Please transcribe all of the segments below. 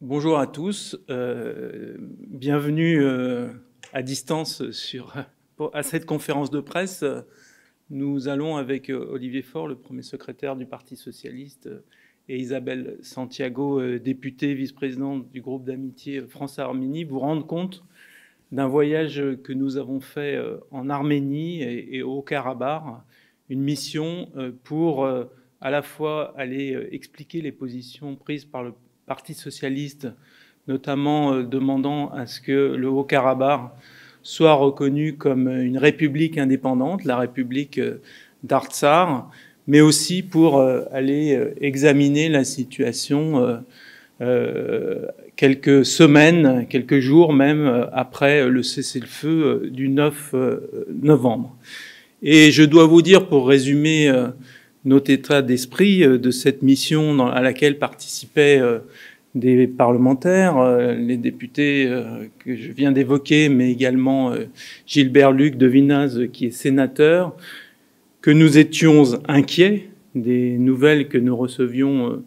Bonjour à tous, bienvenue à distance à cette conférence de presse. Nous allons avec Olivier Faure, le premier secrétaire du Parti socialiste, et Isabelle Santiago, députée vice-présidente du groupe d'amitié France-Arménie, vous rendre compte d'un voyage que nous avons fait en Arménie et au Haut-Karabakh, une mission pour à la fois aller expliquer les positions prises par le Parti socialiste, notamment demandant à ce que le Haut-Karabakh soit reconnu comme une république indépendante, la république d'Artsakh, mais aussi pour aller examiner la situation quelques semaines, quelques jours même après le cessez-le-feu du 9 novembre. Et je dois vous dire, pour résumer notre état d'esprit de cette mission à laquelle participaient des parlementaires, les députés que je viens d'évoquer, mais également Gilbert-Luc Devinaz, qui est sénateur, que nous étions inquiets des nouvelles que nous recevions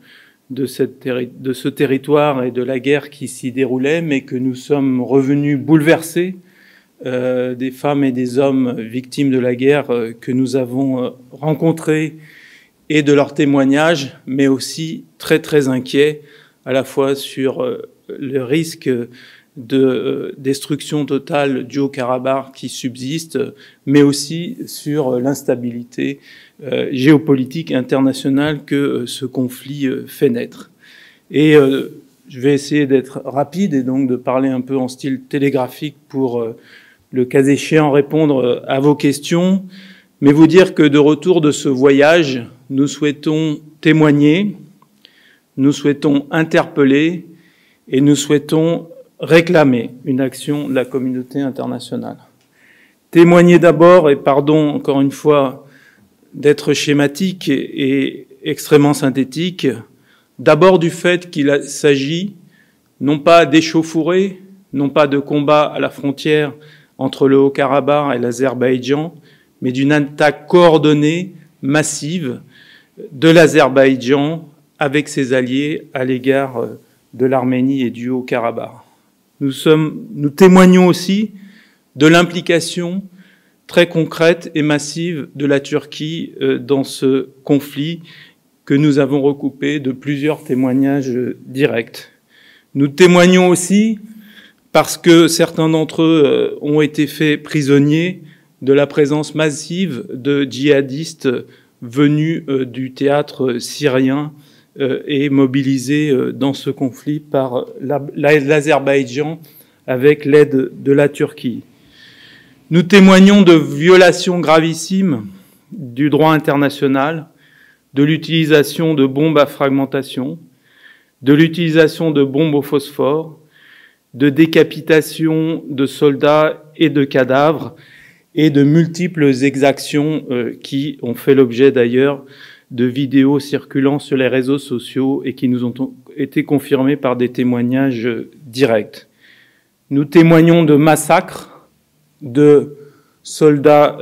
de ce territoire et de la guerre qui s'y déroulait, mais que nous sommes revenus bouleversés des femmes et des hommes victimes de la guerre que nous avons rencontrés et de leurs témoignages, mais aussi très très inquiets à la fois sur le risque de destruction totale du Haut-Karabakh qui subsiste, mais aussi sur l'instabilité géopolitique internationale que ce conflit fait naître. Et je vais essayer d'être rapide et donc de parler un peu en style télégraphique pour, le cas échéant, répondre à vos questions, mais vous dire que de retour de ce voyage, nous souhaitons témoigner, nous souhaitons interpeller et nous souhaitons réclamer une action de la communauté internationale. Témoigner d'abord, et pardon encore une fois d'être schématique et extrêmement synthétique, d'abord du fait qu'il s'agit non pas d'échauffourées, non pas de combat à la frontière entre le Haut-Karabakh et l'Azerbaïdjan, mais d'une attaque coordonnée, massive, de l'Azerbaïdjan avec ses alliés à l'égard de l'Arménie et du Haut-Karabakh. Nous témoignons aussi de l'implication très concrète et massive de la Turquie dans ce conflit que nous avons recoupé de plusieurs témoignages directs. Nous témoignons aussi parce que certains d'entre eux ont été faits prisonniers de la présence massive de djihadistes venus du théâtre syrien et mobilisés dans ce conflit par l'Azerbaïdjan avec l'aide de la Turquie. Nous témoignons de violations gravissimes du droit international, de l'utilisation de bombes à fragmentation, de l'utilisation de bombes au phosphore, de décapitation de soldats et de cadavres, et de multiples exactions qui ont fait l'objet d'ailleurs de vidéos circulant sur les réseaux sociaux et qui nous ont été confirmées par des témoignages directs. Nous témoignons de massacres de soldats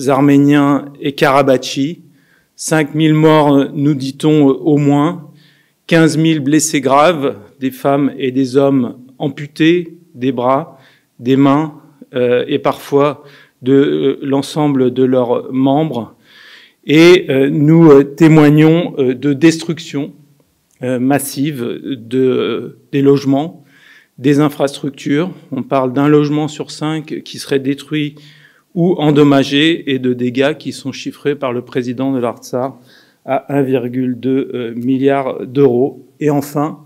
arméniens et karabachis, 5000 morts, nous dit-on, au moins, 15 000 blessés graves, des femmes et des hommes amputés des bras, des mains et parfois de l'ensemble de leurs membres. Et nous témoignons de destruction massive des logements, des infrastructures. On parle d'un logement sur 5 qui serait détruit ou endommagé et de dégâts qui sont chiffrés par le président de l'Artsakh à 1,2 milliard d'euros. Et enfin,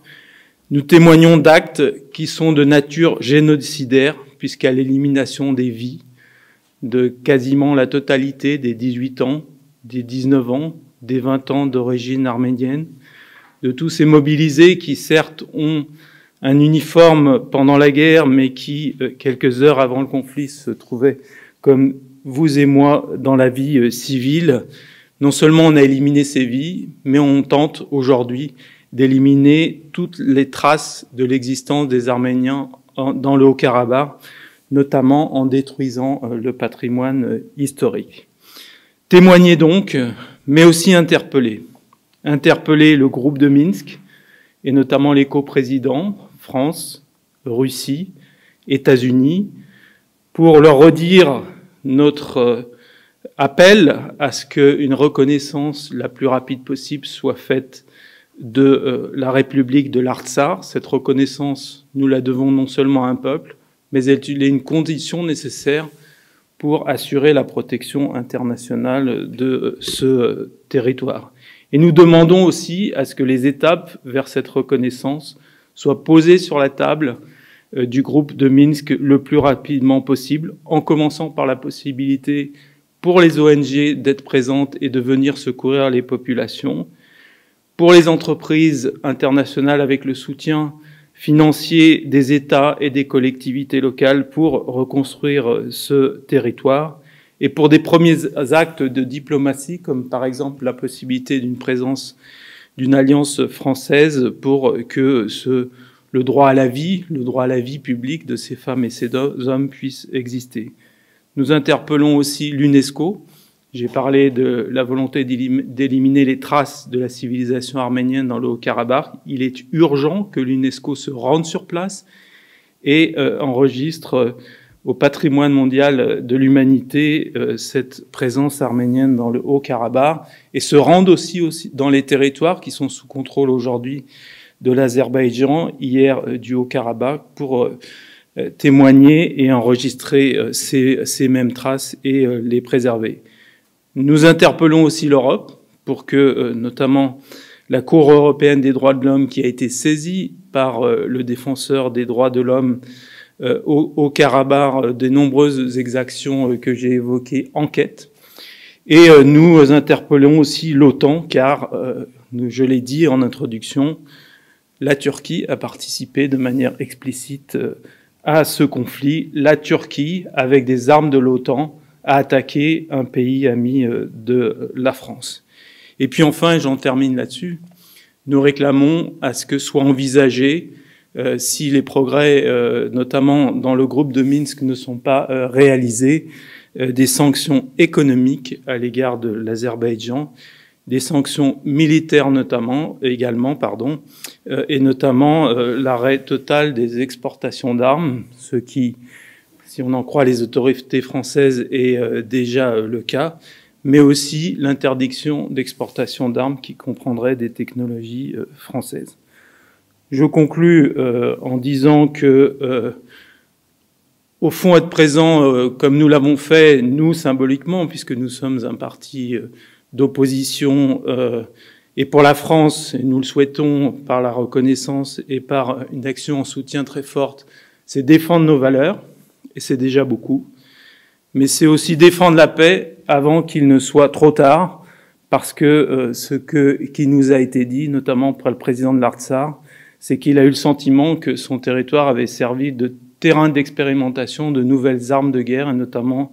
nous témoignons d'actes qui sont de nature génocidaire, puisqu'à l'élimination des vies de quasiment la totalité des 18 ans, des 19 ans, des 20 ans d'origine arménienne, de tous ces mobilisés qui certes ont un uniforme pendant la guerre, mais qui, quelques heures avant le conflit, se trouvaient comme vous et moi dans la vie civile. Non seulement on a éliminé ces vies, mais on tente aujourd'hui d'éliminer toutes les traces de l'existence des Arméniens dans le Haut-Karabakh, notamment en détruisant le patrimoine historique. Témoigner donc, mais aussi interpeller. Interpeller le groupe de Minsk, et notamment les coprésidents, France, Russie, États-Unis, pour leur redire notre appel à ce qu'une reconnaissance la plus rapide possible soit faite de la République de l'Artsakh. Cette reconnaissance, nous la devons non seulement à un peuple, mais elle est une condition nécessaire pour assurer la protection internationale de ce territoire. Et nous demandons aussi à ce que les étapes vers cette reconnaissance soient posées sur la table du groupe de Minsk le plus rapidement possible, en commençant par la possibilité pour les ONG d'être présentes et de venir secourir les populations, pour les entreprises internationales avec le soutien financier des États et des collectivités locales pour reconstruire ce territoire, et pour des premiers actes de diplomatie, comme par exemple la possibilité d'une présence d'une alliance française pour que le droit à la vie publique de ces femmes et ces hommes puisse exister. Nous interpellons aussi l'UNESCO. J'ai parlé de la volonté d'éliminer les traces de la civilisation arménienne dans le Haut-Karabakh. Il est urgent que l'UNESCO se rende sur place et enregistre au patrimoine mondial de l'humanité cette présence arménienne dans le Haut-Karabakh et se rende aussi dans les territoires qui sont sous contrôle aujourd'hui de l'Azerbaïdjan, hier du Haut-Karabakh, pour témoigner et enregistrer ces mêmes traces et les préserver. Nous interpellons aussi l'Europe pour que, notamment, la Cour européenne des droits de l'homme, qui a été saisie par le défenseur des droits de l'homme au Karabakh des nombreuses exactions que j'ai évoquées, enquête. Et nous interpellons aussi l'OTAN, car, je l'ai dit en introduction, la Turquie a participé de manière explicite à ce conflit. La Turquie, avec des armes de l'OTAN, a attaqué un pays ami de la France. Et puis enfin, et j'en termine là-dessus, nous réclamons à ce que soit envisagé, si les progrès, notamment dans le groupe de Minsk, ne sont pas réalisés, des sanctions économiques à l'égard de l'Azerbaïdjan, des sanctions militaires également, et notamment l'arrêt total des exportations d'armes, ce qui, si on en croit les autorités françaises, est déjà le cas, mais aussi l'interdiction d'exportation d'armes qui comprendrait des technologies françaises. Je conclus en disant que, au fond, être présent, comme nous l'avons fait, nous, symboliquement, puisque nous sommes un parti d'opposition, et pour la France, et nous le souhaitons par la reconnaissance et par une action en soutien très forte, c'est défendre nos valeurs, et c'est déjà beaucoup, mais c'est aussi défendre la paix avant qu'il ne soit trop tard, parce que qui nous a été dit, notamment par le président de l'Artsakh, c'est qu'il a eu le sentiment que son territoire avait servi de terrain d'expérimentation de nouvelles armes de guerre, et notamment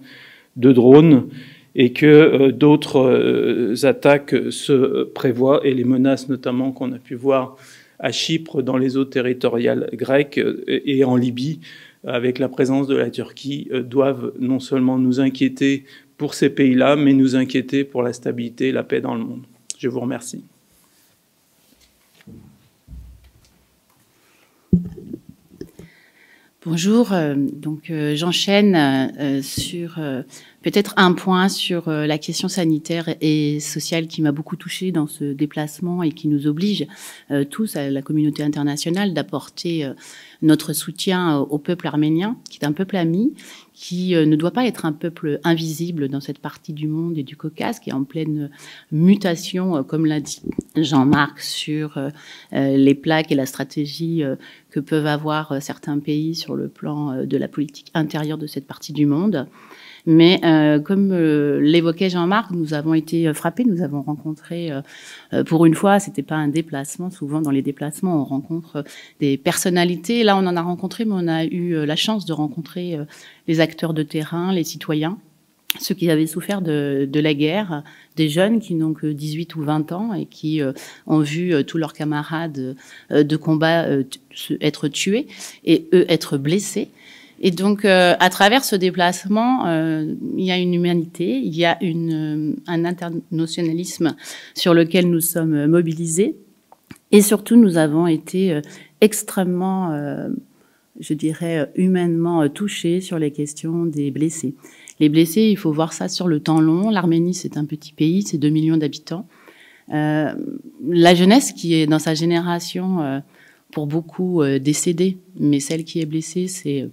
de drones, et que d'autres attaques se prévoient, et les menaces notamment qu'on a pu voir à Chypre, dans les eaux territoriales grecques et en Libye, avec la présence de la Turquie, doivent non seulement nous inquiéter pour ces pays-là, mais nous inquiéter pour la stabilité et la paix dans le monde. Je vous remercie. Bonjour, donc j'enchaîne sur peut-être un point sur la question sanitaire et sociale qui m'a beaucoup touchée dans ce déplacement et qui nous oblige tous, à la communauté internationale, d'apporter notre soutien au peuple arménien, qui est un peuple ami, qui ne doit pas être un peuple invisible dans cette partie du monde et du Caucase, qui est en pleine mutation, comme l'a dit Jean-Marc, sur les plaques et la stratégie que peuvent avoir certains pays sur le plan de la politique intérieure de cette partie du monde. Mais comme l'évoquait Jean-Marc, nous avons été frappés, nous avons rencontré, pour une fois, c'était pas un déplacement, souvent dans les déplacements on rencontre des personnalités, là on en a rencontré, mais on a eu la chance de rencontrer les acteurs de terrain, les citoyens, ceux qui avaient souffert de la guerre, des jeunes qui n'ont que 18 ou 20 ans et qui ont vu tous leurs camarades de combat être tués et eux être blessés. Et donc, à travers ce déplacement, il y a une humanité, il y a un internationalisme sur lequel nous sommes mobilisés. Et surtout, nous avons été extrêmement, je dirais, humainement touchés sur les questions des blessés. Les blessés, il faut voir ça sur le temps long. L'Arménie, c'est un petit pays, c'est 2 millions d'habitants. La jeunesse qui est dans sa génération, pour beaucoup, décédée, mais celle qui est blessée, c'est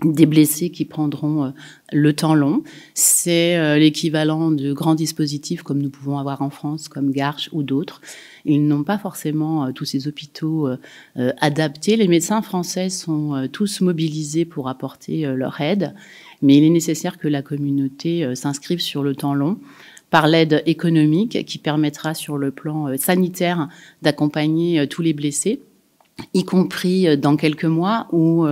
des blessés qui prendront le temps long. C'est l'équivalent de grands dispositifs comme nous pouvons avoir en France, comme Garches ou d'autres. Ils n'ont pas forcément tous ces hôpitaux adaptés. Les médecins français sont tous mobilisés pour apporter leur aide, mais il est nécessaire que la communauté s'inscrive sur le temps long par l'aide économique qui permettra sur le plan sanitaire d'accompagner tous les blessés, y compris dans quelques mois où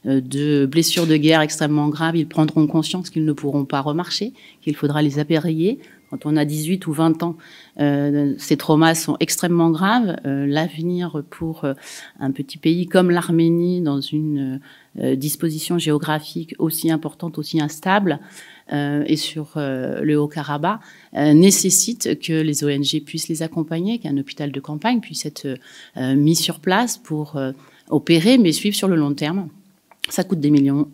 de blessures de guerre extrêmement graves, ils prendront conscience qu'ils ne pourront pas remarcher, qu'il faudra les appareiller. Quand on a 18 ou 20 ans, ces traumas sont extrêmement graves. L'avenir pour un petit pays comme l'Arménie, dans une disposition géographique aussi importante, aussi instable, et sur le Haut-Karabakh, nécessite que les ONG puissent les accompagner, qu'un hôpital de campagne puisse être mis sur place pour opérer, mais suivre sur le long terme. Ça coûte des millions,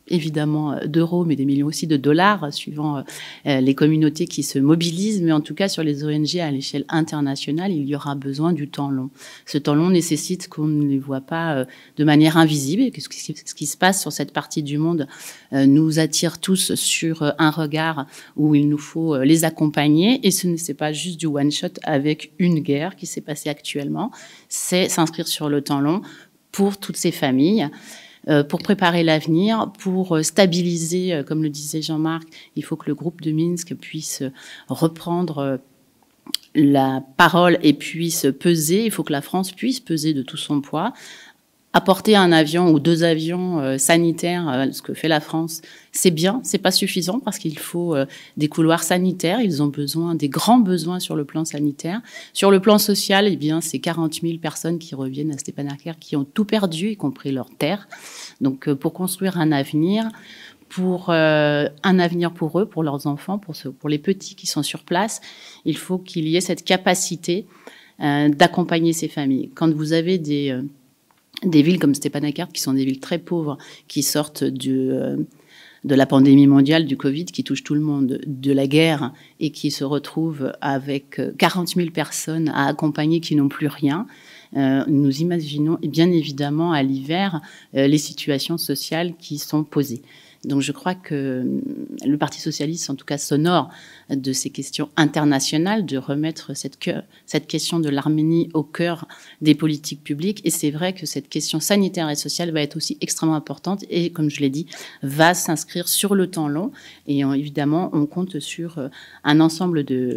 évidemment, d'euros, mais des millions aussi de dollars, suivant les communautés qui se mobilisent. Mais en tout cas, sur les ONG à l'échelle internationale, il y aura besoin du temps long. Ce temps long nécessite qu'on ne les voit pas de manière invisible, et que ce qui se passe sur cette partie du monde nous attire tous sur un regard où il nous faut les accompagner. Et ce n'est pas juste du one-shot avec une guerre qui s'est passée actuellement, c'est s'inscrire sur le temps long pour toutes ces familles. Pour préparer l'avenir, pour stabiliser, comme le disait Jean-Marc, il faut que le groupe de Minsk puisse reprendre la parole et puisse peser. Il faut que la France puisse peser de tout son poids. Apporter un avion ou 2 avions sanitaires, ce que fait la France, c'est bien, c'est pas suffisant parce qu'il faut des couloirs sanitaires. Ils ont besoin, des grands besoins sur le plan sanitaire. Sur le plan social, eh bien, c'est 40 000 personnes qui reviennent à Stepanakert qui ont tout perdu, y compris leur terre. Donc, pour construire un avenir pour eux, pour leurs enfants, pour les petits qui sont sur place, il faut qu'il y ait cette capacité d'accompagner ces familles. Quand vous avez des villes comme Stepanakert, qui sont des villes très pauvres, qui sortent de la pandémie mondiale, du Covid, qui touche tout le monde, de la guerre, et qui se retrouvent avec 40 000 personnes à accompagner qui n'ont plus rien, nous imaginons bien évidemment à l'hiver les situations sociales qui sont posées. Donc je crois que le Parti socialiste, en tout cas, s'honore de ces questions internationales, de remettre cette question de l'Arménie au cœur des politiques publiques. Et c'est vrai que cette question sanitaire et sociale va être aussi extrêmement importante et, comme je l'ai dit, va s'inscrire sur le temps long. Et évidemment, on compte sur un ensemble de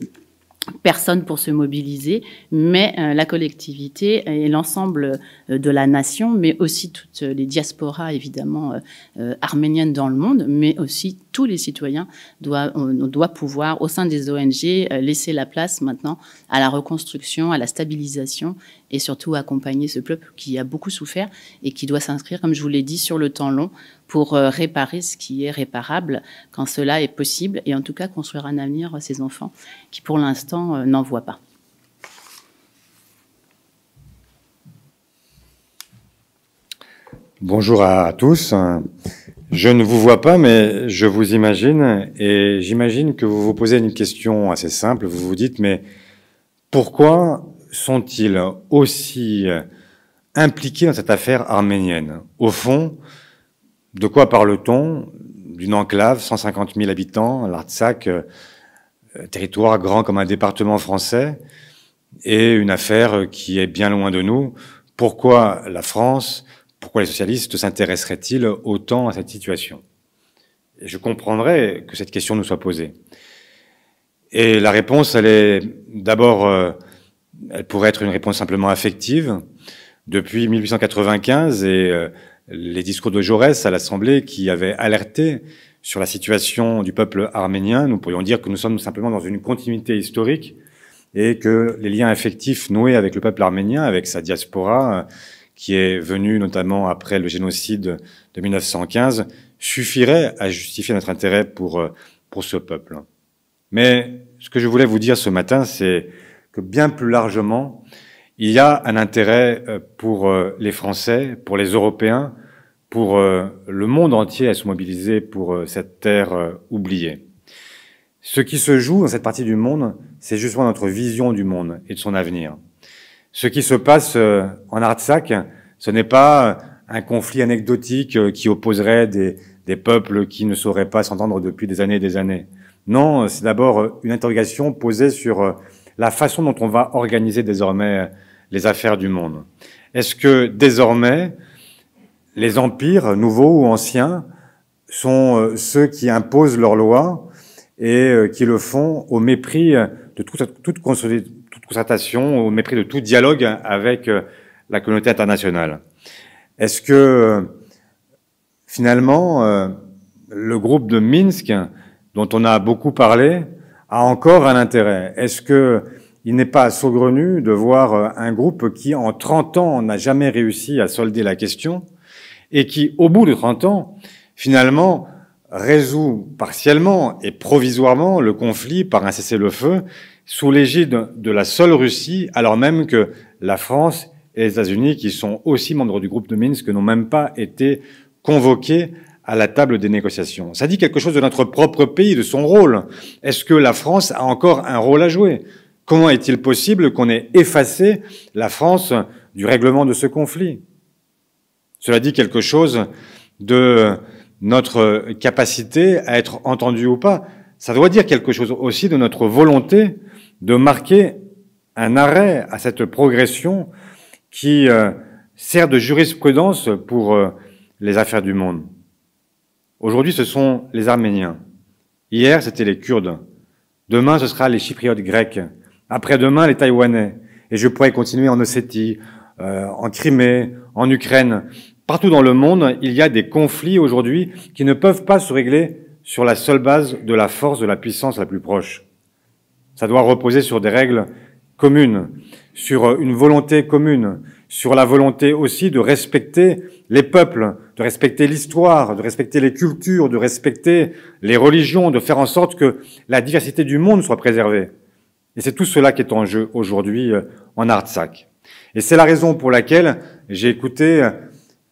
personnes pour se mobiliser, mais la collectivité et l'ensemble de la nation, mais aussi toutes les diasporas évidemment arméniennes dans le monde, mais aussi tous les citoyens on doit pouvoir, au sein des ONG, laisser la place maintenant à la reconstruction, à la stabilisation et surtout accompagner ce peuple qui a beaucoup souffert et qui doit s'inscrire, comme je vous l'ai dit, sur le temps long pour réparer ce qui est réparable quand cela est possible et en tout cas construire un avenir à ces enfants qui pour l'instant n'en voient pas. Bonjour à tous. Je ne vous vois pas, mais je vous imagine et j'imagine que vous vous posez une question assez simple. Vous vous dites, mais pourquoi sont-ils aussi impliqués dans cette affaire arménienne? Au fond, de quoi parle-t-on? D'une enclave, 150 000 habitants, l'Artsakh, territoire grand comme un département français, et une affaire qui est bien loin de nous. Pourquoi la France, pourquoi les socialistes s'intéresseraient-ils autant à cette situation? Et je comprendrais que cette question nous soit posée. Et la réponse, elle est d'abord, elle pourrait être une réponse simplement affective. Depuis 1895 et les discours de Jaurès à l'Assemblée qui avaient alerté sur la situation du peuple arménien, nous pourrions dire que nous sommes simplement dans une continuité historique et que les liens affectifs noués avec le peuple arménien, avec sa diaspora, qui est venue notamment après le génocide de 1915, suffiraient à justifier notre intérêt pour ce peuple. Mais ce que je voulais vous dire ce matin, c'est que bien plus largement, il y a un intérêt pour les Français, pour les Européens, pour le monde entier à se mobiliser pour cette terre oubliée. Ce qui se joue dans cette partie du monde, c'est justement notre vision du monde et de son avenir. Ce qui se passe en Artsakh, ce n'est pas un conflit anecdotique qui opposerait des peuples qui ne sauraient pas s'entendre depuis des années et des années. Non, c'est d'abord une interrogation posée sur la façon dont on va organiser désormais les affaires du monde. Est-ce que désormais, les empires, nouveaux ou anciens, sont ceux qui imposent leurs lois et qui le font au mépris de toute concertation, au mépris de tout dialogue avec la communauté internationale? Est-ce que, finalement, le groupe de Minsk, dont on a beaucoup parlé, a encore un intérêt? Est-ce que il n'est pas saugrenu de voir un groupe qui, en 30 ans, n'a jamais réussi à solder la question et qui, au bout de 30 ans, finalement, résout partiellement et provisoirement le conflit par un cessez-le-feu sous l'égide de la seule Russie, alors même que la France et les États-Unis, qui sont aussi membres du groupe de Minsk, n'ont même pas été convoqués à la table des négociations. Ça dit quelque chose de notre propre pays, de son rôle. Est-ce que la France a encore un rôle à jouer? Comment est-il possible qu'on ait effacé la France du règlement de ce conflit? Cela dit quelque chose de notre capacité à être entendu ou pas. Ça doit dire quelque chose aussi de notre volonté de marquer un arrêt à cette progression qui sert de jurisprudence pour les affaires du monde. Aujourd'hui, ce sont les Arméniens. Hier, c'était les Kurdes. Demain, ce sera les Chypriotes grecs. Après-demain, les Taïwanais. Et je pourrais continuer en Ossétie, en Crimée, en Ukraine. Partout dans le monde, il y a des conflits aujourd'hui qui ne peuvent pas se régler sur la seule base de la force, de la puissance la plus proche. Ça doit reposer sur des règles communes, sur une volonté commune, sur la volonté aussi de respecter les peuples, de respecter l'histoire, de respecter les cultures, de respecter les religions, de faire en sorte que la diversité du monde soit préservée. Et c'est tout cela qui est en jeu aujourd'hui en Artsakh. Et c'est la raison pour laquelle j'ai écouté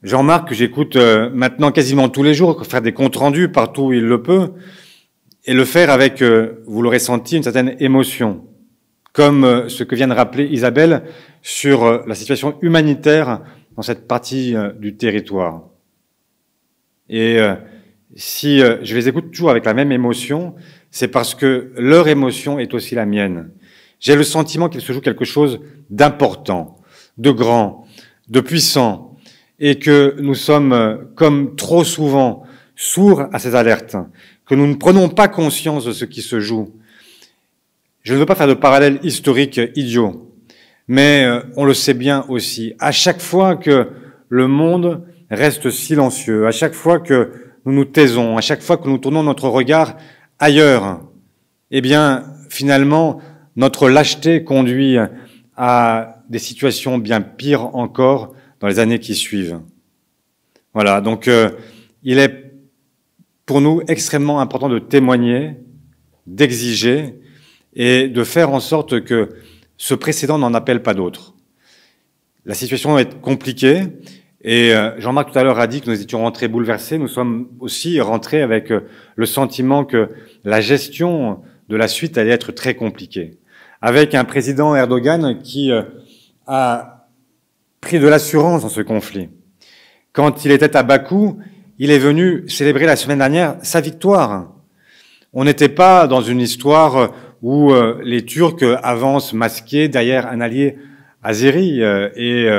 Jean-Marc, que j'écoute maintenant quasiment tous les jours, faire des comptes rendus partout où il le peut, et le faire avec, vous l'aurez senti, une certaine émotion, comme ce que vient de rappeler Isabelle sur la situation humanitaire dans cette partie du territoire. Et si je les écoute toujours avec la même émotion, c'est parce que leur émotion est aussi la mienne. J'ai le sentiment qu'il se joue quelque chose d'important, de grand, de puissant, et que nous sommes, comme trop souvent, sourds à ces alertes, que nous ne prenons pas conscience de ce qui se joue. Je ne veux pas faire de parallèle historique idiot, mais on le sait bien aussi. À chaque fois que le monde reste silencieux, à chaque fois que nous nous taisons, à chaque fois que nous tournons notre regard ailleurs, eh bien, finalement, notre lâcheté conduit à des situations bien pires encore dans les années qui suivent. Voilà, donc il est pour nous extrêmement important de témoigner, d'exiger et de faire en sorte que ce précédent n'en appelle pas d'autres. La situation est compliquée et Jean-Marc tout à l'heure a dit que nous étions rentrés bouleversés. Nous sommes aussi rentrés avec le sentiment que la gestion de la suite allait être très compliquée. Avec un président Erdogan qui a pris de l'assurance dans ce conflit. Quand il était à Bakou, il est venu célébrer la semaine dernière sa victoire. On n'était pas dans une histoire où les Turcs avancent masqués derrière un allié azéri et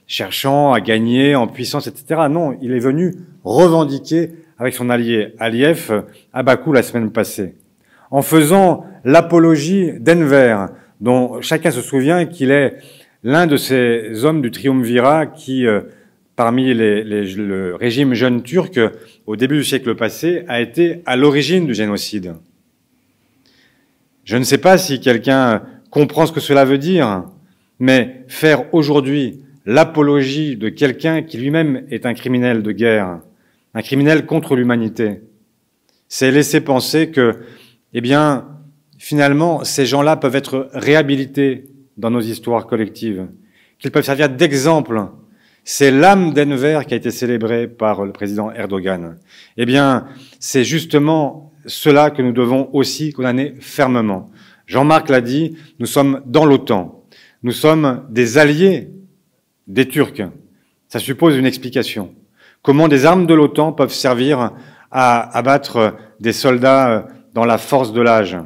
cherchant à gagner en puissance, etc. Non, il est venu revendiquer avec son allié Aliyev à Bakou la semaine passée, en faisant l'apologie d'Enver, dont chacun se souvient qu'il est l'un de ces hommes du triumvirat qui, parmi le régime jeune turc, au début du siècle passé, a été à l'origine du génocide. Je ne sais pas si quelqu'un comprend ce que cela veut dire, mais faire aujourd'hui l'apologie de quelqu'un qui lui-même est un criminel de guerre, un criminel contre l'humanité, c'est laisser penser que, eh bien, finalement, ces gens-là peuvent être réhabilités dans nos histoires collectives. qu'ils peuvent servir d'exemple. C'est l'âme d'Enver qui a été célébrée par le président Erdogan. Eh bien, c'est justement cela que nous devons aussi condamner fermement. Jean-Marc l'a dit, nous sommes dans l'OTAN. Nous sommes des alliés des Turcs. Ça suppose une explication. Comment des armes de l'OTAN peuvent servir à abattre des soldats dans la force de l'âge?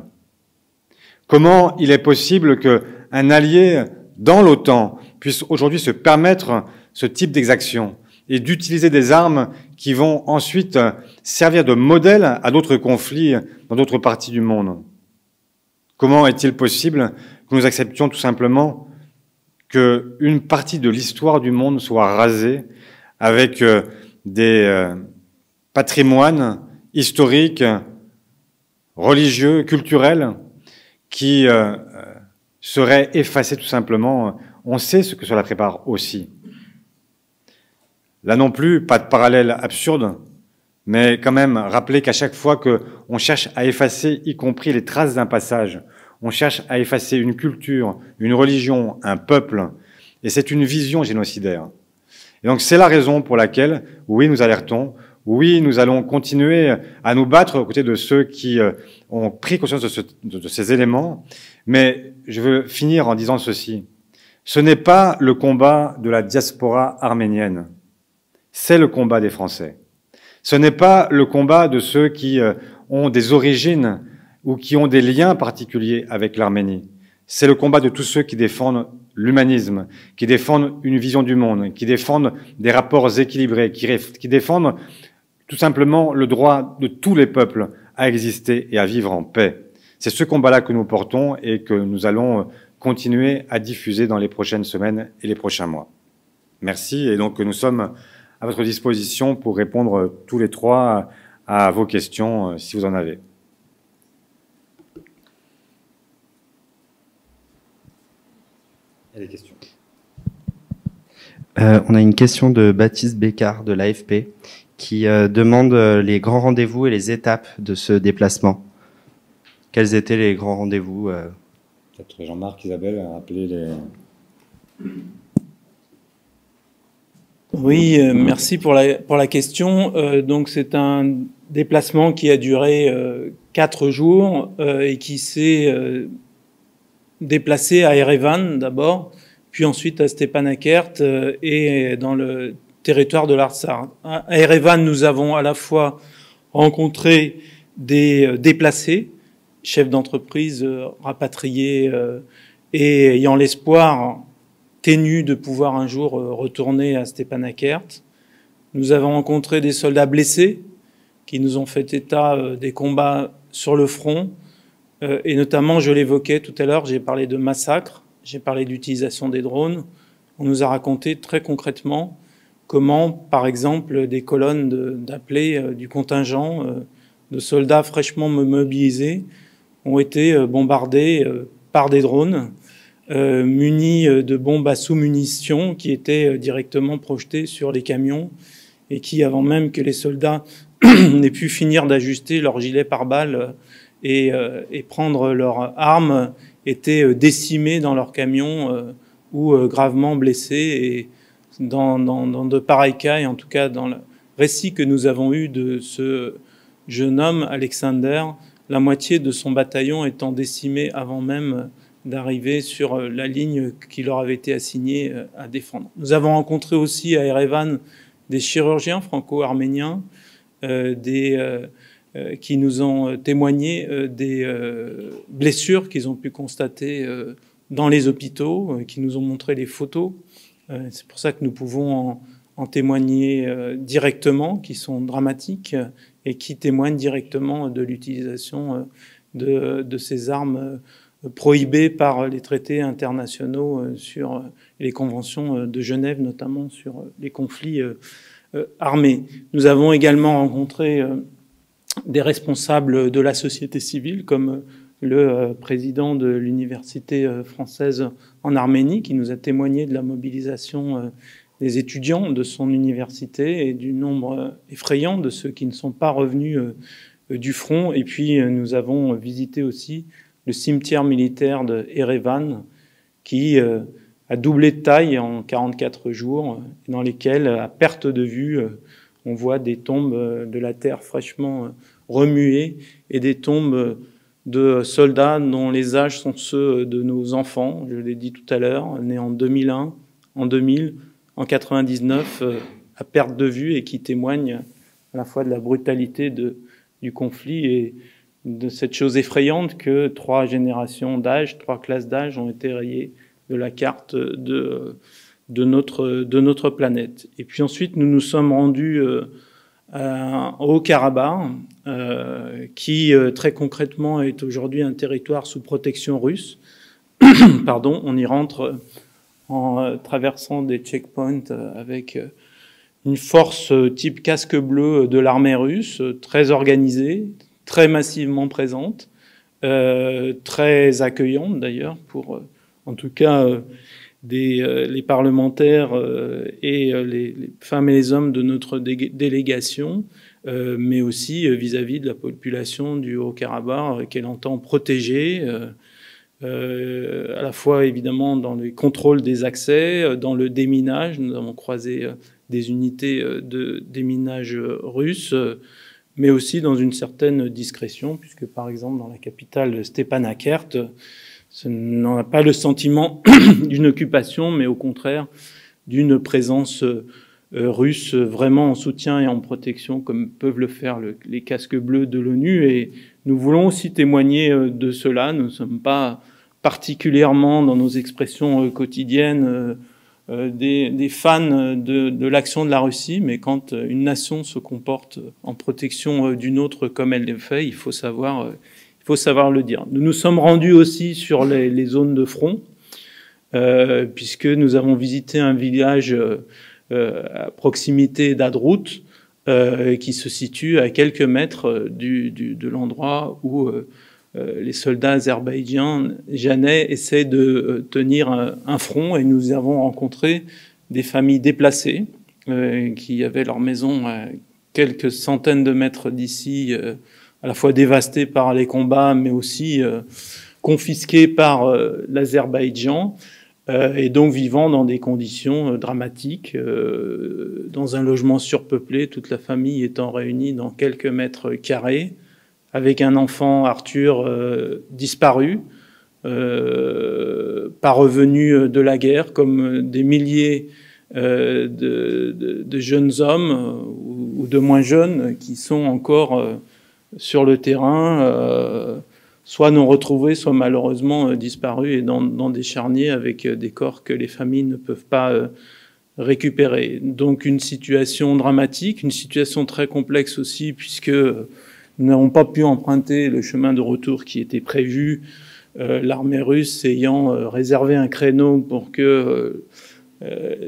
Comment il est possible qu'un allié dans l'OTAN puisse aujourd'hui se permettre ce type d'exaction et d'utiliser des armes qui vont ensuite servir de modèle à d'autres conflits dans d'autres parties du monde? Comment est-il possible que nous acceptions tout simplement qu'une partie de l'histoire du monde soit rasée avec des patrimoines historiques, religieux, culturels qui seraient effacés tout simplement? On sait ce que cela prépare aussi. Là non plus, pas de parallèle absurde, mais quand même rappeler qu'à chaque fois qu'on cherche à effacer, y compris les traces d'un passage, on cherche à effacer une culture, une religion, un peuple, et c'est une vision génocidaire. Et donc c'est la raison pour laquelle, oui, nous alertons, oui, nous allons continuer à nous battre aux côtés de ceux qui ont pris conscience de ces éléments, mais je veux finir en disant ceci. Ce n'est pas le combat de la diaspora arménienne, c'est le combat des Français. Ce n'est pas le combat de ceux qui ont des origines ou qui ont des liens particuliers avec l'Arménie. C'est le combat de tous ceux qui défendent l'humanisme, qui défendent une vision du monde, qui défendent des rapports équilibrés, qui défendent tout simplement le droit de tous les peuples à exister et à vivre en paix. C'est ce combat-là que nous portons et que nous allons continuer à diffuser dans les prochaines semaines et les prochains mois. Merci, et donc nous sommes à votre disposition pour répondre tous les trois à vos questions, si vous en avez. Il y a des questions. On a une question de Baptiste Bécard de l'AFP qui demande les grands rendez-vous et les étapes de ce déplacement. Quels étaient les grands rendez-vous Peut-être Jean-Marc, Isabelle, a rappelé les... Oui, merci pour la question. Donc c'est un déplacement qui a duré 4 jours et qui s'est déplacé à Erevan d'abord, puis ensuite à Stepanakert et dans le territoire de l'Artsakh. À Erevan, nous avons à la fois rencontré des déplacés, chefs d'entreprise rapatriés et ayant l'espoir ténu de pouvoir un jour retourner à Stepanakert. Nous avons rencontré des soldats blessés qui nous ont fait état des combats sur le front, et notamment, je l'évoquais tout à l'heure, j'ai parlé de massacres, j'ai parlé d'utilisation des drones. On nous a raconté très concrètement comment, par exemple, des colonnes d'appelés du contingent de soldats fraîchement mobilisés ont été bombardées par des drones munis de bombes à sous-munitions qui étaient directement projetées sur les camions et qui, avant même que les soldats n'aient pu finir d'ajuster leur gilet pare-balles et prendre leurs armes, étaient décimés dans leurs camions ou gravement blessés. Et dans de pareils cas, et en tout cas dans le récit que nous avons eu de ce jeune homme, Alexander, la moitié de son bataillon étant décimé avant même d'arriver sur la ligne qui leur avait été assignée à défendre. Nous avons rencontré aussi à Erevan des chirurgiens franco-arméniens qui nous ont témoigné des blessures qu'ils ont pu constater dans les hôpitaux, qui nous ont montré les photos. C'est pour ça que nous pouvons en témoigner directement, qui sont dramatiques et qui témoignent directement de l'utilisation de ces armes prohibées par les traités internationaux sur les conventions de Genève, notamment sur les conflits armés. Nous avons également rencontré des responsables de la société civile, comme le président de l'université française en Arménie, qui nous a témoigné de la mobilisation des étudiants de son université et du nombre effrayant de ceux qui ne sont pas revenus du front. Et puis nous avons visité aussi le cimetière militaire de Erevan, qui a doublé de taille en 44 jours, dans lesquels, à perte de vue, on voit des tombes de la terre fraîchement remuées et des tombes de soldats dont les âges sont ceux de nos enfants, je l'ai dit tout à l'heure, nés en 2001, en 2000, en 99, à perte de vue, et qui témoignent à la fois de la brutalité du conflit et de cette chose effrayante que 3 générations d'âge, 3 classes d'âge ont été rayées de la carte de notre planète. Et puis ensuite, nous nous sommes rendus au Haut-Karabakh, qui très concrètement est aujourd'hui un territoire sous protection russe. Pardon, on y rentre en traversant des checkpoints avec une force type casque bleu de l'armée russe, très organisée, très massivement présente, très accueillante d'ailleurs pour, en tout cas, les parlementaires et les femmes et les hommes de notre délégation, mais aussi vis-à-vis de la population du Haut-Karabakh qu'elle entend protéger, à la fois évidemment dans les contrôles des accès, dans le déminage. Nous avons croisé des unités de déminage russes, mais aussi dans une certaine discrétion, puisque par exemple dans la capitale Stepanakert, on n'a pas le sentiment d'une occupation, mais au contraire d'une présence russe vraiment en soutien et en protection, comme peuvent le faire les casques bleus de l'ONU. Et nous voulons aussi témoigner de cela. Nous ne sommes pas particulièrement dans nos expressions quotidiennes des fans de l'action de la Russie, mais quand une nation se comporte en protection d'une autre comme elle le fait, il faut savoir le dire. Nous nous sommes rendus aussi sur les zones de front, puisque nous avons visité un village à proximité d'Adrout, qui se situe à quelques mètres de l'endroit où les soldats azerbaïdjanais essaient de tenir un front, et nous avons rencontré des familles déplacées qui avaient leur maison à quelques centaines de mètres d'ici, à la fois dévastées par les combats, mais aussi confisquées par l'Azerbaïdjan, et donc vivant dans des conditions dramatiques, dans un logement surpeuplé, toute la famille étant réunie dans quelques mètres carrés, avec un enfant, Arthur, disparu, pas revenu de la guerre, comme des milliers de jeunes hommes ou de moins jeunes qui sont encore sur le terrain, soit non retrouvés, soit malheureusement disparus et dans des charniers avec des corps que les familles ne peuvent pas récupérer. Donc une situation dramatique, une situation très complexe aussi, puisque nous n'avons pas pu emprunter le chemin de retour qui était prévu, l'armée russe ayant réservé un créneau pour que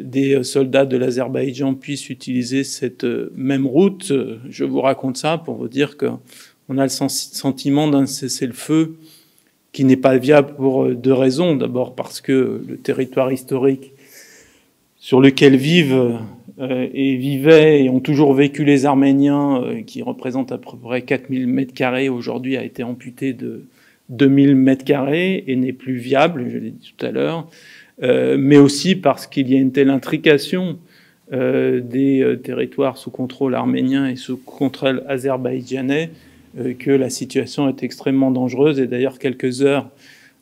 des soldats de l'Azerbaïdjan puissent utiliser cette même route. Je vous raconte ça pour vous dire qu'on a le sentiment d'un cessez-le-feu qui n'est pas viable pour 2 raisons. D'abord parce que le territoire historique sur lequel vivent et vivaient et ont toujours vécu les Arméniens, qui représentent à peu près 4000 m², aujourd'hui a été amputé de 2000 m² et n'est plus viable, je l'ai dit tout à l'heure, mais aussi parce qu'il y a une telle intrication des territoires sous contrôle arménien et sous contrôle azerbaïdjanais que la situation est extrêmement dangereuse. Et d'ailleurs, quelques heures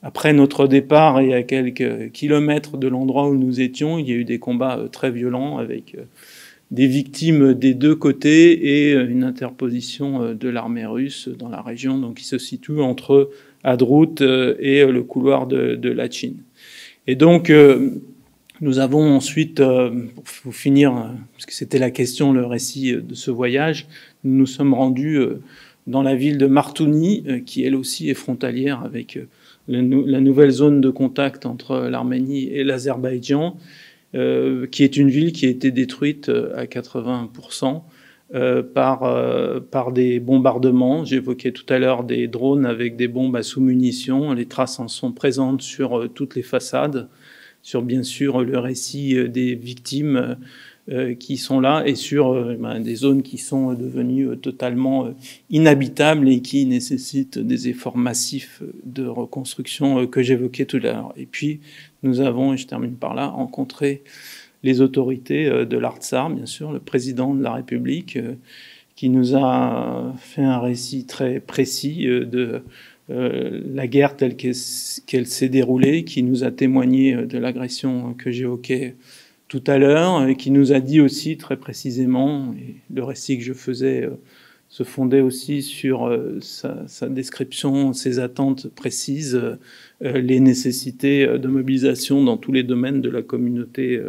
après notre départ et à quelques kilomètres de l'endroit où nous étions, il y a eu des combats très violents avec des victimes des 2 côtés et une interposition de l'armée russe dans la région, donc qui se situe entre Hadrout et le couloir de Lachin. Et donc, nous avons ensuite, pour finir, parce que c'était la question, le récit de ce voyage, nous nous sommes rendus dans la ville de Martouni, qui elle aussi est frontalière avec la nouvelle zone de contact entre l'Arménie et l'Azerbaïdjan, qui est une ville qui a été détruite à 80% par des bombardements. J'évoquais tout à l'heure des drones avec des bombes à sous-munitions. Les traces en sont présentes sur toutes les façades, sur bien sûr le récit des victimes qui sont là, et sur des zones qui sont devenues totalement inhabitables et qui nécessitent des efforts massifs de reconstruction que j'évoquais tout à l'heure. Et puis, nous avons, et je termine par là, rencontré les autorités de l'Artsar, bien sûr, le président de la République, qui nous a fait un récit très précis de la guerre telle qu'elle s'est déroulée, qui nous a témoigné de l'agression que j'évoquais tout à l'heure, et qui nous a dit aussi très précisément, et le récit que je faisais se fondait aussi sur sa description, ses attentes précises, les nécessités de mobilisation dans tous les domaines de la communauté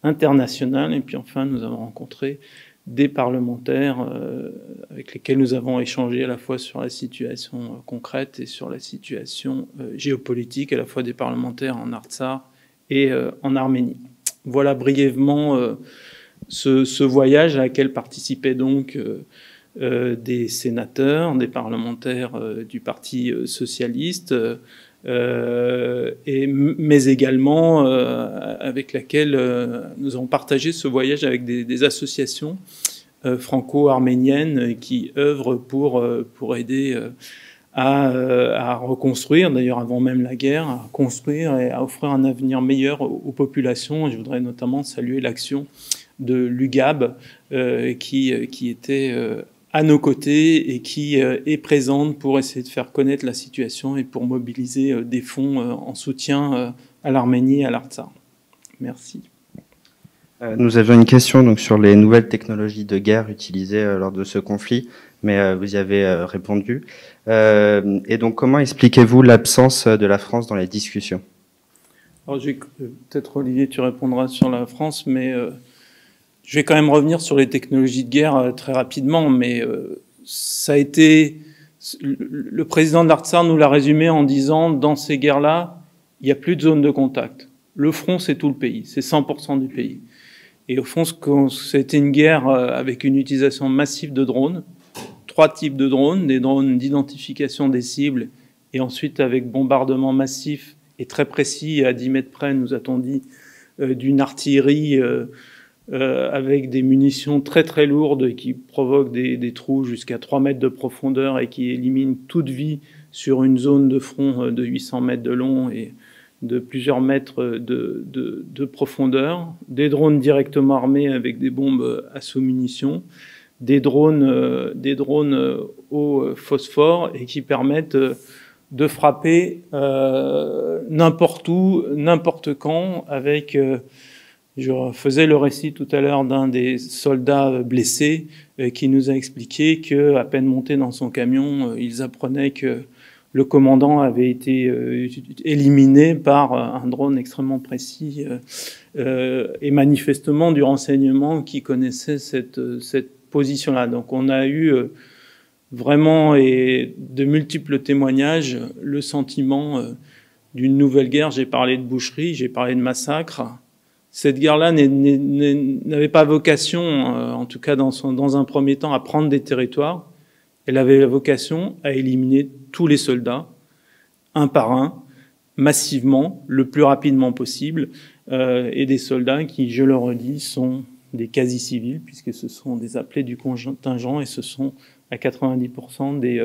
internationale. Et puis enfin, nous avons rencontré des parlementaires avec lesquels nous avons échangé à la fois sur la situation concrète et sur la situation géopolitique, à la fois des parlementaires en Artsar et en Arménie. Voilà brièvement ce voyage à laquel participaient donc des sénateurs, des parlementaires du Parti socialiste, mais également avec laquelle nous avons partagé ce voyage avec des associations franco-arméniennes qui œuvrent pour aider à reconstruire, d'ailleurs avant même la guerre, à construire et à offrir un avenir meilleur aux populations. Et je voudrais notamment saluer l'action de l'UGAB qui était à nos côtés et qui est présente pour essayer de faire connaître la situation et pour mobiliser des fonds en soutien à l'Arménie et à l'Artsar. Merci. Nous avions une question donc, sur les nouvelles technologies de guerre utilisées lors de ce conflit, mais vous y avez répondu. Et donc, comment expliquez-vous l'absence de la France dans les discussions? Alors, peut-être, Olivier, tu répondras sur la France, mais je vais quand même revenir sur les technologies de guerre très rapidement. Mais ça a été... Le président de l'Artsar nous l'a résumé en disant, dans ces guerres-là, il n'y a plus de zone de contact. Le front, c'est tout le pays, c'est 100% du pays. Et au fond, c'était une guerre avec une utilisation massive de drones, 3 types de drones, des drones d'identification des cibles, et ensuite avec bombardement massif et très précis, à 10 mètres près, nous a-t-on dit, d'une artillerie avec des munitions très très lourdes qui provoquent des trous jusqu'à 3 mètres de profondeur et qui éliminent toute vie sur une zone de front de 800 mètres de long et de plusieurs mètres de profondeur, des drones directement armés avec des bombes à sous-munitions, des drones au phosphore et qui permettent de frapper n'importe où, n'importe quand, avec... je faisais le récit tout à l'heure d'un des soldats blessés qui nous a expliqué qu'à peine monté dans son camion, ils apprenaient que le commandant avait été éliminé par un drone extrêmement précis et manifestement du renseignement qui connaissait cette position-là. Donc on a eu vraiment et de multiples témoignages le sentiment d'une nouvelle guerre. J'ai parlé de boucherie, j'ai parlé de massacre. Cette guerre-là n'avait pas vocation, en tout cas dans un premier temps, à prendre des territoires. Elle avait la vocation à éliminer tous les soldats, un par un, massivement, le plus rapidement possible, et des soldats qui, je le redis, sont des quasi-civils, puisque ce sont des appelés du contingent, et ce sont à 90% des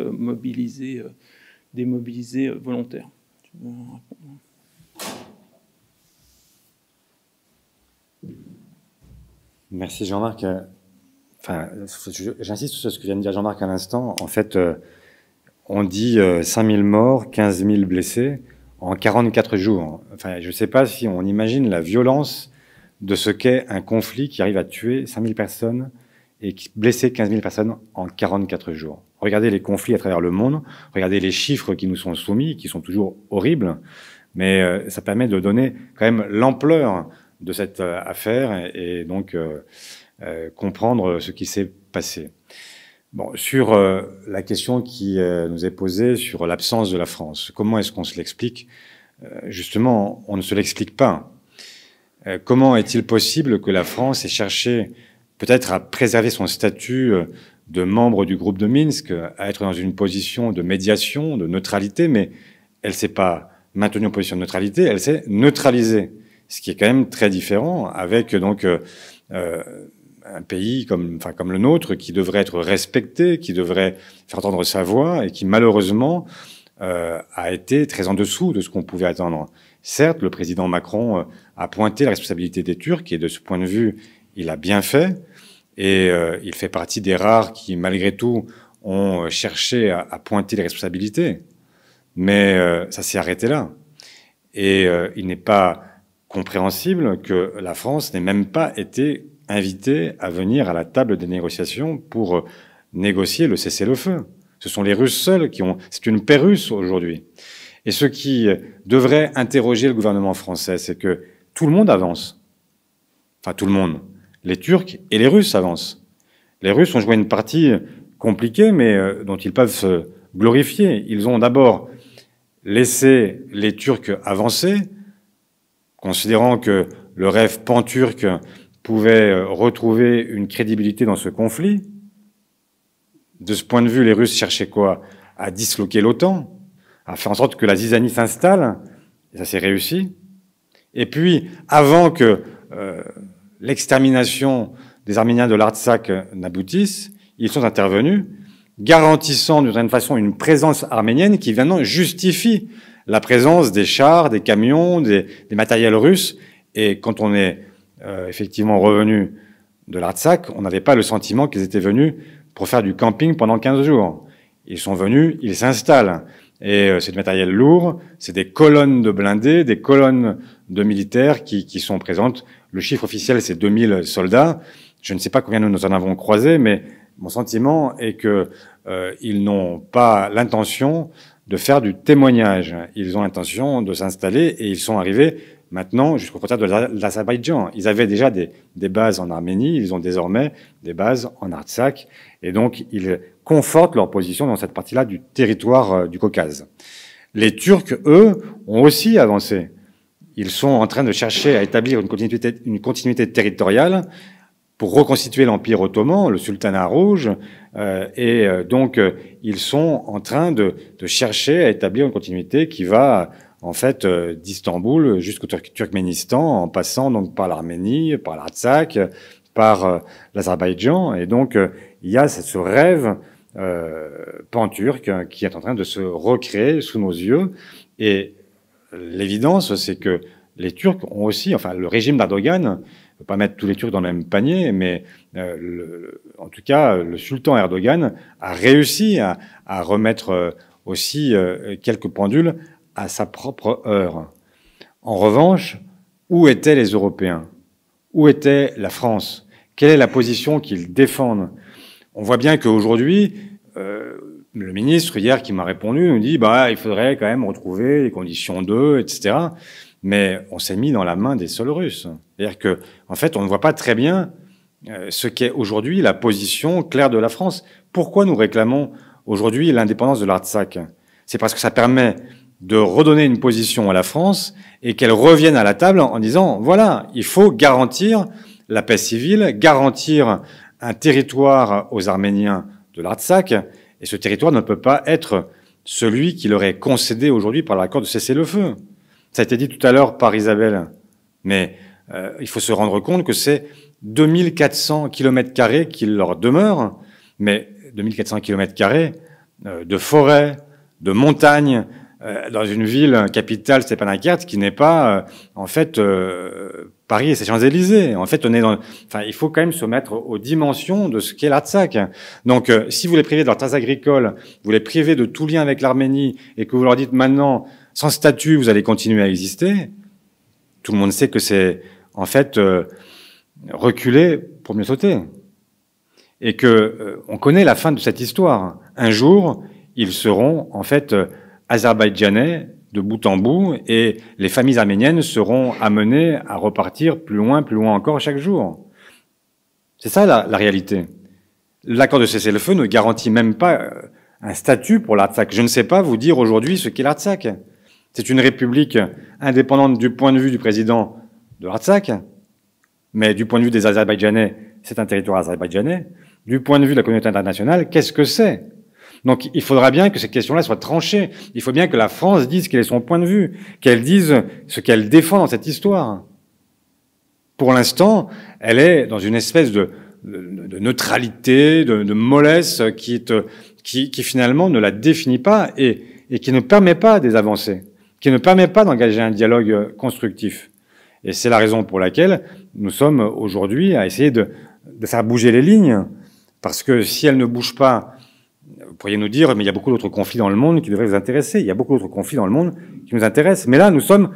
mobilisés volontaires. Tu veux répondre ? Merci Jean-Marc. Enfin, j'insiste sur ce que vient de dire Jean-Marc à l'instant. En fait, on dit 5000 morts, 15 000 blessés en 44 jours. Enfin, je ne sais pas si on imagine la violence de ce qu'est un conflit qui arrive à tuer 5000 personnes et qui blesser 15 000 personnes en 44 jours. Regardez les conflits à travers le monde, regardez les chiffres qui nous sont soumis, qui sont toujours horribles, mais ça permet de donner quand même l'ampleur de cette affaire et donc comprendre ce qui s'est passé. Bon, sur la question qui nous est posée sur l'absence de la France, comment est-ce qu'on se l'explique? Justement, on ne se l'explique pas. Comment est-il possible que la France ait cherché peut-être à préserver son statut de membre du groupe de Minsk, à être dans une position de médiation, de neutralité, mais elle ne s'est pas maintenue en position de neutralité, elle s'est neutralisée. Ce qui est quand même très différent avec donc un pays comme le nôtre qui devrait être respecté, qui devrait faire entendre sa voix et qui malheureusement a été très en dessous de ce qu'on pouvait attendre. Certes, le président Macron a pointé la responsabilité des Turcs et de ce point de vue, il a bien fait. Et il fait partie des rares qui, malgré tout, ont cherché à pointer les responsabilités. Mais ça s'est arrêté là. Et il n'est pas compréhensible que la France n'ait même pas été invitée à venir à la table des négociations pour négocier le cessez-le-feu. Ce sont les Russes seuls qui ont... C'est une paix russe aujourd'hui. Et ce qui devrait interroger le gouvernement français, c'est que tout le monde avance. Enfin, tout le monde. Les Turcs et les Russes avancent. Les Russes ont joué une partie compliquée, mais dont ils peuvent se glorifier. Ils ont d'abord laissé les Turcs avancer, considérant que le rêve pan-turc pouvait retrouver une crédibilité dans ce conflit. De ce point de vue, les Russes cherchaient quoi? À disloquer l'OTAN, à faire en sorte que la zizanie s'installe, et ça s'est réussi. Et puis, avant que l'extermination des Arméniens de l'Artsakh n'aboutisse, ils sont intervenus, garantissant d'une certaine façon une présence arménienne qui maintenant justifie la présence des chars, des camions, des matériels russes. Et quand on est effectivement revenu de l'Artsakh, on n'avait pas le sentiment qu'ils étaient venus pour faire du camping pendant 15 jours. Ils sont venus, ils s'installent. Et c'est du matériel lourd, c'est des colonnes de blindés, des colonnes de militaires qui sont présentes. Le chiffre officiel, c'est 2000 soldats. Je ne sais pas combien nous en avons croisé, mais mon sentiment est que ils n'ont pas l'intention de faire du témoignage. Ils ont l'intention de s'installer et ils sont arrivés maintenant jusqu'aux frontières de l'Azerbaïdjan. Ils avaient déjà des bases en Arménie, ils ont désormais des bases en Artsakh, et donc ils confortent leur position dans cette partie-là du territoire du Caucase. Les Turcs, eux, ont aussi avancé. Ils sont en train de chercher à établir une continuité territoriale pour reconstituer l'Empire ottoman, le Sultanat rouge, donc ils sont en train de chercher à établir une continuité qui va en fait d'Istanbul jusqu'au Turkménistan, en passant donc par l'Arménie, par l'Artsakh, par l'Azerbaïdjan, et donc il y a ce rêve pan-turc qui est en train de se recréer sous nos yeux, et l'évidence c'est que les Turcs ont aussi, enfin le régime d'Erdogan, je ne veux pas mettre tous les Turcs dans le même panier, mais en tout cas, le sultan Erdogan a réussi à remettre aussi quelques pendules à sa propre heure. En revanche, où étaient les Européens? Où était la France? Quelle est la position qu'ils défendent? On voit bien qu'aujourd'hui, le ministre, hier, qui m'a répondu, nous dit il faudrait quand même retrouver les conditions d'eux, etc. Mais on s'est mis dans la main des seuls Russes. C'est-à-dire que, en fait, on ne voit pas très bien ce qu'est aujourd'hui la position claire de la France. Pourquoi nous réclamons aujourd'hui l'indépendance de l'Artsakh? C'est parce que ça permet de redonner une position à la France et qu'elle revienne à la table en disant, voilà, il faut garantir la paix civile, garantir un territoire aux Arméniens de l'Artsakh, et ce territoire ne peut pas être celui qui leur est concédé aujourd'hui par l'accord de cessez-le-feu. Ça a été dit tout à l'heure par Isabelle, mais il faut se rendre compte que c'est 2400 km² qui leur demeurent, mais 2400 km² de forêt, de montagnes, dans une ville capitale, Stepanakert, qui n'est pas, en fait, Paris et ses Champs-Élysées. En fait, on est dans, enfin, il faut quand même se mettre aux dimensions de ce qu'est l'Artsakh. Donc, si vous les privez de leurs terres agricoles, vous les privez de tout lien avec l'Arménie, et que vous leur dites maintenant, sans statut, vous allez continuer à exister, tout le monde sait que c'est, en fait, reculer pour mieux sauter. Et que, on connaît la fin de cette histoire. Un jour, ils seront, en fait, azerbaïdjanais de bout en bout, et les familles arméniennes seront amenées à repartir plus loin encore chaque jour. C'est ça la réalité. L'accord de cessez-le-feu ne garantit même pas un statut pour l'Artsakh. Je ne sais pas vous dire aujourd'hui ce qu'est l'Artsakh. C'est une république indépendante du point de vue du président de l'Artsakh, mais du point de vue des Azerbaïdjanais, c'est un territoire azerbaïdjanais. Du point de vue de la communauté internationale, qu'est-ce que c'est? Donc il faudra bien que cette question-là soit tranchée. Il faut bien que la France dise quel est son point de vue, qu'elle dise ce qu'elle défend dans cette histoire. Pour l'instant, elle est dans une espèce de neutralité, de mollesse qui finalement ne la définit pas et qui ne permet pas des avancées. qui ne permet pas d'engager un dialogue constructif. Et c'est la raison pour laquelle nous sommes aujourd'hui à essayer de faire bouger les lignes, parce que si elles ne bougent pas, vous pourriez nous dire, mais il y a beaucoup d'autres conflits dans le monde qui devraient vous intéresser. Il y a beaucoup d'autres conflits dans le monde qui nous intéressent. Mais là, nous sommes,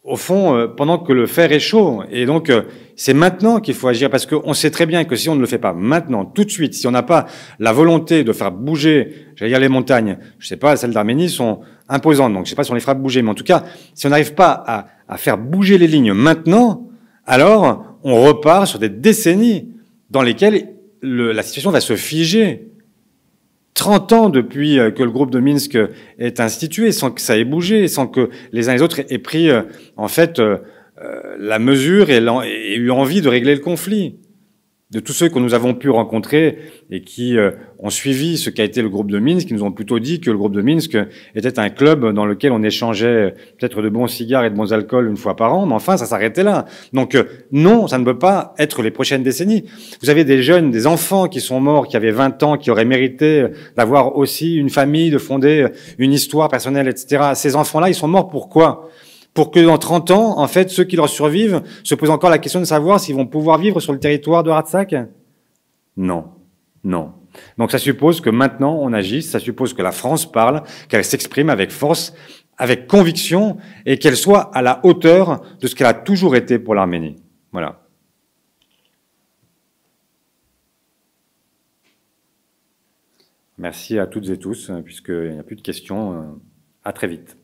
au fond, pendant que le fer est chaud. Et donc, c'est maintenant qu'il faut agir, parce qu'on sait très bien que si on ne le fait pas maintenant, tout de suite, si on n'a pas la volonté de faire bouger, j'allais dire les montagnes, je sais pas, celles d'Arménie sont imposantes, donc je sais pas si on les fera bouger, mais en tout cas, si on n'arrive pas à faire bouger les lignes maintenant, alors on repart sur des décennies dans lesquelles la situation va se figer. 30 ans depuis que le groupe de Minsk est institué, sans que ça ait bougé, sans que les uns et les autres aient pris en fait la mesure et eu envie de régler le conflit. De tous ceux que nous avons pu rencontrer et qui ont suivi ce qu'a été le groupe de Minsk, qui nous ont plutôt dit que le groupe de Minsk était un club dans lequel on échangeait peut-être de bons cigares et de bons alcools une fois par an, mais enfin, ça s'arrêtait là. Donc non, ça ne peut pas être les prochaines décennies. Vous avez des jeunes, des enfants qui sont morts, qui avaient 20 ans, qui auraient mérité d'avoir aussi une famille, de fonder une histoire personnelle, etc. Ces enfants-là, ils sont morts pourquoi ? Pour que dans 30 ans, en fait, ceux qui leur survivent se posent encore la question de savoir s'ils vont pouvoir vivre sur le territoire de Artsakh ? Non. Non. Donc ça suppose que maintenant on agisse, ça suppose que la France parle, qu'elle s'exprime avec force, avec conviction, et qu'elle soit à la hauteur de ce qu'elle a toujours été pour l'Arménie. Voilà. Merci à toutes et tous, puisqu'il n'y a plus de questions. À très vite.